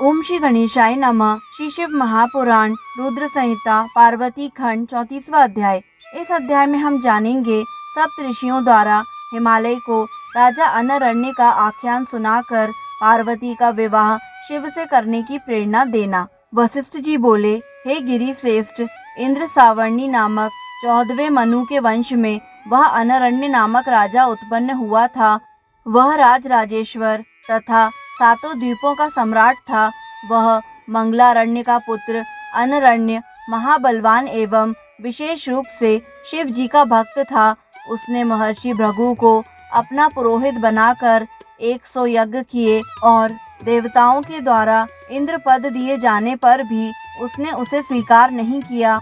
ओम श्री गणेशाय नमः। श्री शिव महापुराण रुद्र संहिता पार्वती खंड 34वां अध्याय। इस अध्याय में हम जानेंगे सप्त ऋषियों द्वारा हिमालय को राजा अनरण्य का आख्यान सुनाकर पार्वती का विवाह शिव से करने की प्रेरणा देना। वशिष्ठ जी बोले, हे गिरि श्रेष्ठ, इंद्र सावर्णी नामक 14वें मनु के वंश में वह अनरण्य नामक राजा उत्पन्न हुआ था। वह राजराजेश्वर तथा सातों द्वीपों का सम्राट था। वह मंगलारण्य का पुत्र अनरण्य महाबलवान एवं विशेष रूप से शिव जी का भक्त था। उसने महर्षि भृगु को अपना पुरोहित बनाकर 100 यज्ञ किए और देवताओं के द्वारा इंद्र पद दिए जाने पर भी उसने उसे स्वीकार नहीं किया।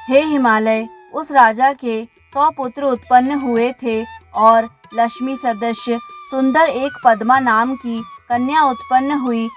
हे हिमालय, उस राजा के 100 पुत्र उत्पन्न हुए थे और लक्ष्मी सदस्य सुंदर एक पद्मा नाम की कन्या उत्पन्न हुई।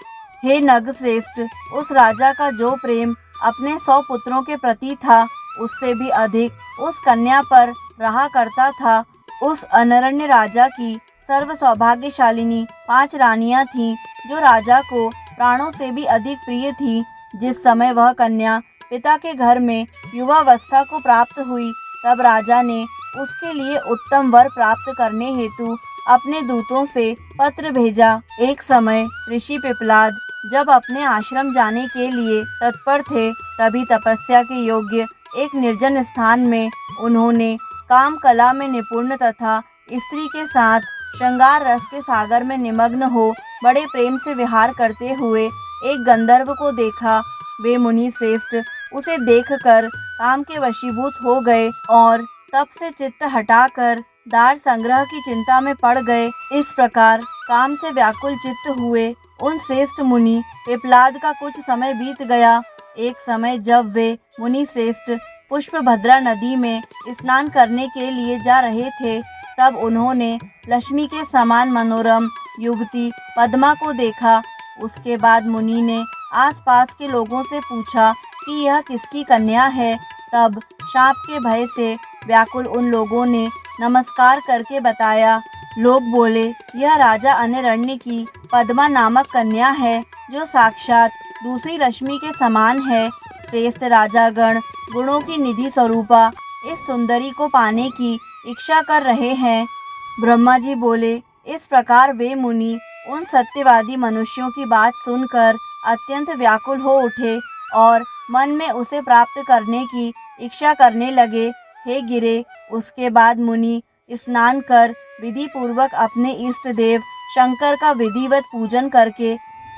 हे नग श्रेष्ठ, उस राजा का जो प्रेम अपने 100 पुत्रों के प्रति था उससे भी अधिक उस कन्या पर रहा करता था। उस अनरण्य राजा की सर्व सौभाग्यशालिनी 5 रानियां थीं जो राजा को प्राणों से भी अधिक प्रिय थी। जिस समय वह कन्या पिता के घर में युवावस्था को प्राप्त हुई तब राजा ने उसके लिए उत्तम वर प्राप्त करने हेतु अपने दूतों से पत्र भेजा। एक समय ऋषि पिपलाद जब अपने आश्रम जाने के लिए तत्पर थे तभी तपस्या के योग्य एक निर्जन स्थान में उन्होंने काम कला में निपुण तथा स्त्री के साथ श्रृंगार रस के सागर में निमग्न हो बड़े प्रेम से विहार करते हुए एक गंधर्व को देखा। वे मुनि श्रेष्ठ उसे देखकर काम के वशीभूत हो गए और तब से चित्त हटाकर दार संग्रह की चिंता में पड़ गए। इस प्रकार काम से व्याकुल चित्त हुए उन श्रेष्ठ मुनि पिपलाद का कुछ समय बीत गया। एक समय जब वे मुनि श्रेष्ठ पुष्पभद्रा नदी में स्नान करने के लिए जा रहे थे तब उन्होंने लक्ष्मी के समान मनोरम युवती पद्मा को देखा। उसके बाद मुनि ने आसपास के लोगों से पूछा कि यह किसकी कन्या है। तब शाप के भय से व्याकुल उन लोगों ने नमस्कार करके बताया। लोग बोले, यह राजा अनरण्य की पद्मा नामक कन्या है जो साक्षात दूसरी लक्ष्मी के समान है। श्रेष्ठ राजागण गुणों की निधि स्वरूपा इस सुंदरी को पाने की इच्छा कर रहे हैं। ब्रह्मा जी बोले, इस प्रकार वे मुनि उन सत्यवादी मनुष्यों की बात सुनकर अत्यंत व्याकुल हो उठे और मन में उसे प्राप्त करने की इच्छा करने लगे। हे गिरे, उसके बाद मुनि स्नान कर विधि पूर्वक अपने इष्ट देव शंकर का विधिवत पूजन करके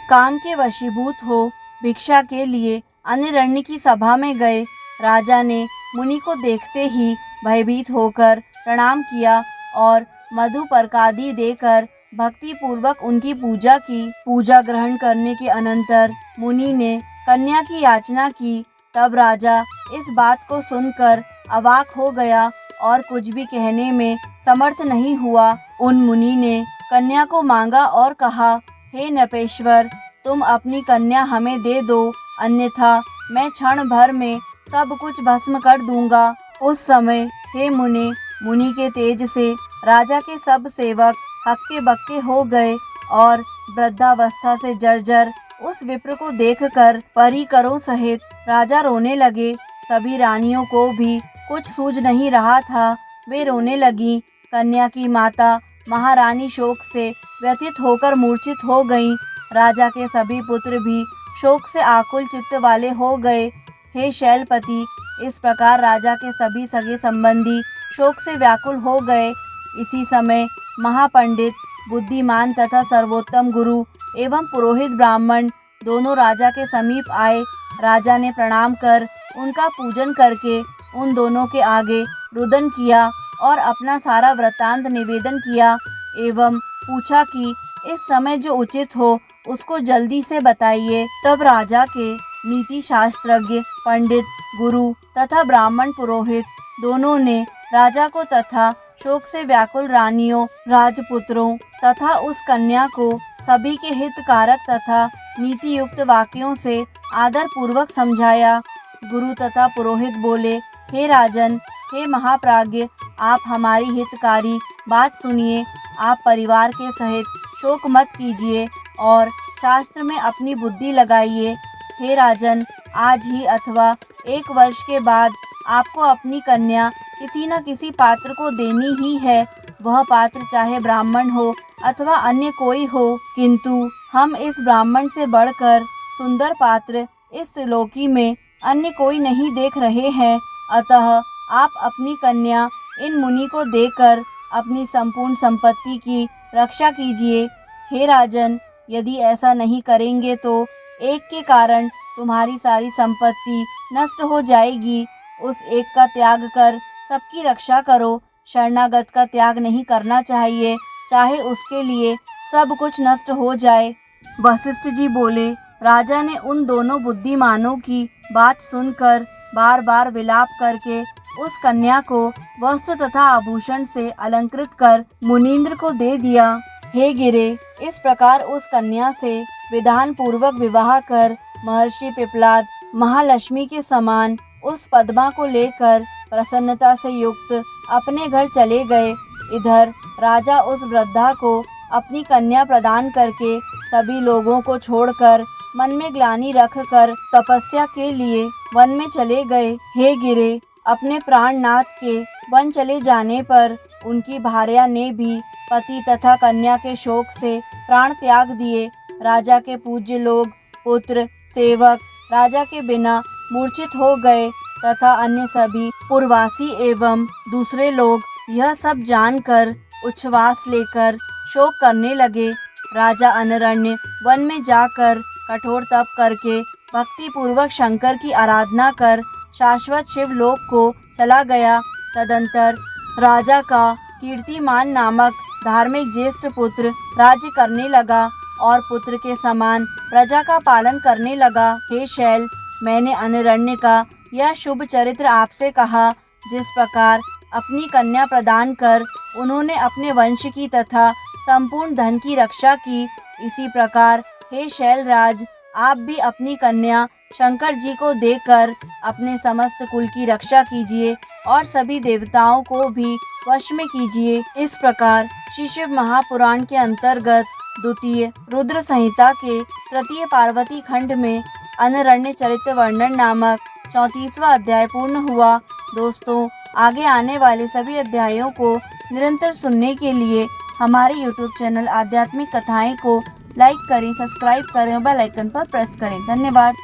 काम के वशीभूत हो भिक्षा के लिए अनरण्य की सभा में गए। राजा ने मुनि को देखते ही भयभीत होकर प्रणाम किया और मधु पर्कादि देकर भक्ति पूर्वक उनकी पूजा की। पूजा ग्रहण करने के अनंतर मुनि ने कन्या की याचना की। तब राजा इस बात को सुनकर अवाक हो गया और कुछ भी कहने में समर्थ नहीं हुआ। उन मुनि ने कन्या को मांगा और कहा, हे नृपेश्वर, तुम अपनी कन्या हमें दे दो, अन्यथा मैं क्षण भर में सब कुछ भस्म कर दूंगा। उस समय हे मुनि के तेज से राजा के सब सेवक हक्के बक्के हो गए और वृद्धावस्था से जर्जर उस विप्र को देखकर परिकरों सहित राजा रोने लगे। सभी रानियों को भी कुछ सूझ नहीं रहा था, वे रोने लगी। कन्या की माता महारानी शोक से व्यथित होकर मूर्छित हो गईं। राजा के सभी पुत्र भी शोक से आकुल चित्त वाले हो गए। हे शैलपति, इस प्रकार राजा के सभी सगे संबंधी शोक से व्याकुल हो गए। इसी समय महापंडित, बुद्धिमान तथा सर्वोत्तम गुरु एवं पुरोहित ब्राह्मण दोनों राजा के समीप आए। राजा ने प्रणाम कर उनका पूजन करके उन दोनों के आगे रुदन किया और अपना सारा वृत्तांत निवेदन किया एवं पूछा कि इस समय जो उचित हो उसको जल्दी से बताइए। तब राजा के नीति शास्त्रज्ञ पंडित, गुरु तथा ब्राह्मण पुरोहित दोनों ने राजा को तथा शोक से व्याकुल रानियों, राजपुत्रों तथा उस कन्या को सभी के हितकारक तथा नीति युक्त वाक्यों से आदर पूर्वक समझाया। गुरु तथा पुरोहित बोले, हे राजन, हे महाप्राज्ञ, आप हमारी हितकारी बात सुनिए। आप परिवार के सहित शोक मत कीजिए और शास्त्र में अपनी बुद्धि लगाइए। हे राजन, आज ही अथवा 1 वर्ष के बाद आपको अपनी कन्या किसी न किसी पात्र को देनी ही है। वह पात्र चाहे ब्राह्मण हो अथवा अन्य कोई हो, किंतु हम इस ब्राह्मण से बढ़कर सुंदर पात्र इस त्रिलोकी में अन्य कोई नहीं देख रहे हैं। अतः आप अपनी कन्या इन मुनि को देकर अपनी संपूर्ण संपत्ति की रक्षा कीजिए। हे राजन, यदि ऐसा नहीं करेंगे तो एक के कारण तुम्हारी सारी संपत्ति नष्ट हो जाएगी। उस एक का त्याग कर सबकी रक्षा करो। शरणागत का त्याग नहीं करना चाहिए, चाहे उसके लिए सब कुछ नष्ट हो जाए। वशिष्ठ जी बोले। राजा ने उन दोनों बुद्धिमानों की बात सुनकर बार बार विलाप करके उस कन्या को वस्त्र तथा आभूषण से अलंकृत कर मुनींद्र को दे दिया। हे गिरे, इस प्रकार उस कन्या से विधान पूर्वक विवाह कर महर्षि पिप्लाद महालक्ष्मी के समान उस पद्मा को लेकर प्रसन्नता से युक्त अपने घर चले गए। इधर राजा उस वृद्धा को अपनी कन्या प्रदान करके सभी लोगों को छोड़कर मन में ग्लानि रखकर तपस्या के लिए वन में चले गए। हे गिरे, अपने प्राणनाथ के वन चले जाने पर उनकी भार्या ने भी पति तथा कन्या के शोक से प्राण त्याग दिए। राजा के पूज्य लोग, पुत्र, सेवक राजा के बिना मूर्छित हो गए तथा अन्य सभी पुरवासी एवं दूसरे लोग यह सब जानकर उच्छ्वास लेकर शोक करने लगे। राजा अनरण्य वन में जाकर कठोर तप करके भक्ति पूर्वक शंकर की आराधना कर शाश्वत शिवलोक को चला गया। तदंतर राजा का कीर्तिमान नामक धार्मिक ज्येष्ठ पुत्र राज्य करने लगा और पुत्र के समान प्रजा का पालन करने लगा। हे शैल, मैंने अनरण्य का यह शुभ चरित्र आपसे कहा। जिस प्रकार अपनी कन्या प्रदान कर उन्होंने अपने वंश की तथा संपूर्ण धन की रक्षा की, इसी प्रकार हे शैलराज, आप भी अपनी कन्या शंकर जी को देकर अपने समस्त कुल की रक्षा कीजिए और सभी देवताओं को भी वश में कीजिए। इस प्रकार श्री शिव महापुराण के अंतर्गत द्वितीय रुद्र संहिता के तृतीय पार्वती खंड में अनरण्य चरित्र वर्णन नामक 34वां अध्याय पूर्ण हुआ। दोस्तों, आगे आने वाले सभी अध्यायों को निरंतर सुनने के लिए हमारे YouTube चैनल आध्यात्मिक कथाएं को लाइक करें, सब्सक्राइब करें और बेल आइकन पर प्रेस करें। धन्यवाद।